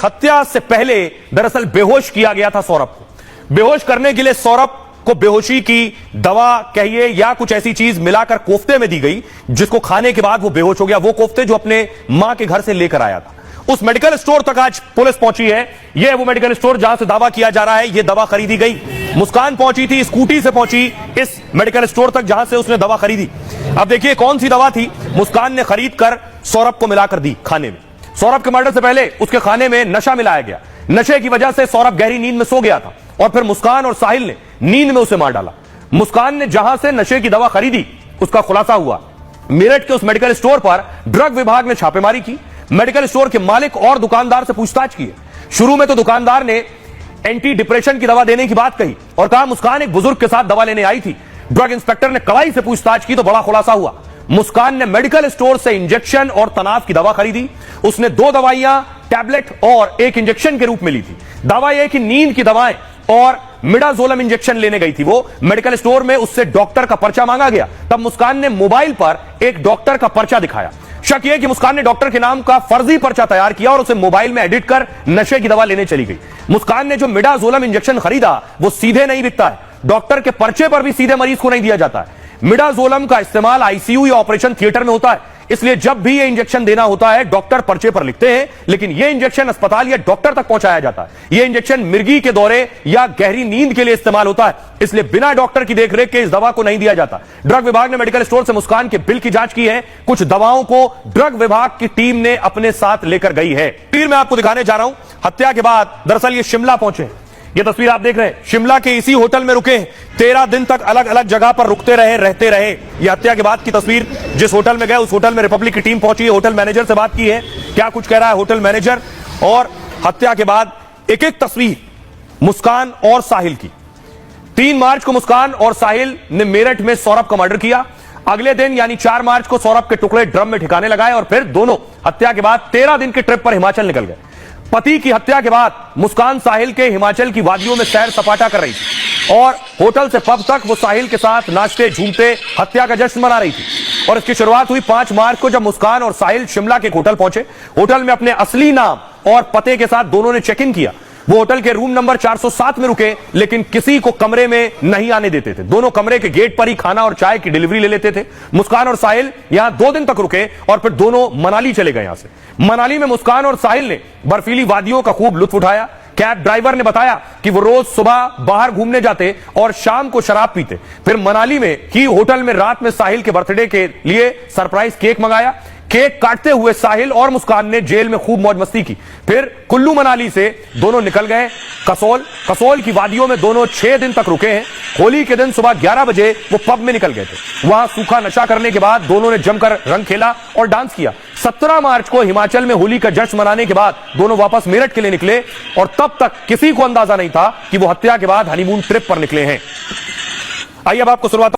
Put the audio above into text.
हत्या से पहले दरअसल बेहोश किया गया था सौरभ को। बेहोश करने के लिए सौरभ को बेहोशी की दवा कहिए या कुछ ऐसी चीज मिलाकर कोफ्ते में दी गई, जिसको खाने के बाद वो बेहोश हो गया। वो कोफ्ते जो अपने मां के घर से लेकर आया था। उस मेडिकल स्टोर तक आज पुलिस पहुंची है। यह वो मेडिकल स्टोर जहां से दावा किया जा रहा है ये दवा खरीदी गई। मुस्कान पहुंची थी, स्कूटी से पहुंची इस मेडिकल स्टोर तक जहां से उसने दवा खरीदी। अब देखिए कौन सी दवा थी मुस्कान ने खरीद कर सौरभ को मिलाकर दी खाने में। सौरभ के मर्डर से पहले उसके खाने में नशा मिलाया गया। नशे की वजह से सौरभ गहरी नींद में सो गया था और फिर मुस्कान और साहिल ने नींद में उसे मार डाला। मुस्कान ने जहां से नशे की दवा खरीदी उसका खुलासा हुआ। मेरठ के उस मेडिकल स्टोर पर ड्रग विभाग ने छापेमारी की। मेडिकल स्टोर के मालिक और दुकानदार से पूछताछ की। शुरू में तो दुकानदार ने एंटी डिप्रेशन की दवा देने की बात कही और कहा मुस्कान एक बुजुर्ग के साथ दवा लेने आई थी। ड्रग इंस्पेक्टर ने कड़ाई से पूछताछ की तो बड़ा खुलासा हुआ। मुस्कान ने मेडिकल स्टोर से इंजेक्शन और तनाव की दवा खरीदी। उसने 2 दवाइयां टैबलेट और 1 इंजेक्शन के रूप में ली थी। दावा यह कि नींद की दवाएं और मिडाजोलम इंजेक्शन लेने गई थी वो। मेडिकल स्टोर में उससे डॉक्टर का पर्चा मांगा गया। तब मुस्कान ने मोबाइल पर एक डॉक्टर का पर्चा दिखाया। शक यह कि मुस्कान ने डॉक्टर के नाम का फर्जी पर्चा तैयार किया और उसे मोबाइल में एडिट कर नशे की दवा लेने चली गई। मुस्कान ने जो मिडाजोलम इंजेक्शन खरीदा वो सीधे नहीं बिकता है। डॉक्टर के पर्चे पर भी सीधे मरीज को नहीं दिया जाता है। मिडाजोलम का इस्तेमाल आईसीयू या ऑपरेशन थिएटर में होता है। इसलिए जब भी यह इंजेक्शन देना होता है डॉक्टर पर्चे पर लिखते हैं, लेकिन यह इंजेक्शन अस्पताल या डॉक्टर तक पहुंचाया जाता है। यह इंजेक्शन मिर्गी के दौरे या गहरी नींद के लिए इस्तेमाल होता है, इसलिए बिना डॉक्टर की देखरेख के इस दवा को नहीं दिया जाता। ड्रग विभाग ने मेडिकल स्टोर से मुस्कान के बिल की जांच की है। कुछ दवाओं को ड्रग विभाग की टीम ने अपने साथ लेकर गई है। फिर मैं आपको दिखाने जा रहा हूं हत्या के बाद दरअसल ये शिमला पहुंचे। ये तस्वीर आप देख रहे हैं, शिमला के इसी होटल में रुके 13 दिन तक अलग अलग जगह पर रुकते रहे, रहते रहे। ये हत्या के बाद की तस्वीर। जिस होटल में गए उस होटल में रिपब्लिक की टीम पहुंची है। होटल मैनेजर से बात की है, क्या कुछ कह रहा है होटल मैनेजर। और हत्या के बाद एक एक तस्वीर मुस्कान और साहिल की। 3 मार्च को मुस्कान और साहिल ने मेरठ में सौरभ का मर्डर किया। अगले दिन यानी 4 मार्च को सौरभ के टुकड़े ड्रम में ठिकाने लगाए और फिर दोनों हत्या के बाद 13 दिन के ट्रिप पर हिमाचल निकल गए। पति की हत्या के बाद मुस्कान साहिल के हिमाचल की वादियों में सैर सपाटा कर रही थी और होटल से पब तक वो साहिल के साथ नाचते झूमते हत्या का जश्न मना रही थी। और इसकी शुरुआत हुई 5 मार्च को जब मुस्कान और साहिल शिमला के एक होटल पहुंचे। होटल में अपने असली नाम और पते के साथ दोनों ने चेक इन किया। वो होटल के रूम नंबर 407 में रुके, लेकिन किसी को कमरे में नहीं आने देते थे। दोनों कमरे के गेट पर ही खाना और चाय की डिलीवरी ले लेते थे। मुस्कान और साहिल यहां 2 दिन तक रुके और फिर दोनों मनाली चले गए। यहां से मनाली में मुस्कान और साहिल ने बर्फीली वादियों का खूब लुत्फ उठाया। कैब ड्राइवर ने बताया कि वो रोज सुबह बाहर घूमने जाते और शाम को शराब पीते। फिर मनाली में ही होटल में रात में साहिल के बर्थडे के लिए सरप्राइज केक मंगाया। केक काटते हुए साहिल और मुस्कान ने जेल में खूब मौज मस्ती की। फिर कुल्लू मनाली से दोनों निकल गए कसोल की वादियों में दोनों 6 दिन तक रुके हैं। होली के दिन सुबह 11 बजे वो पब में निकल गए थे। वहां सूखा नशा करने के बाद दोनों ने जमकर रंग खेला और डांस किया। 17 मार्च को हिमाचल में होली का जश्न मनाने के बाद दोनों वापस मेरठ के लिए निकले और तब तक किसी को अंदाजा नहीं था कि वो हत्या के बाद हनीमून ट्रिप पर निकले हैं। आइए अब आपको शुरुआत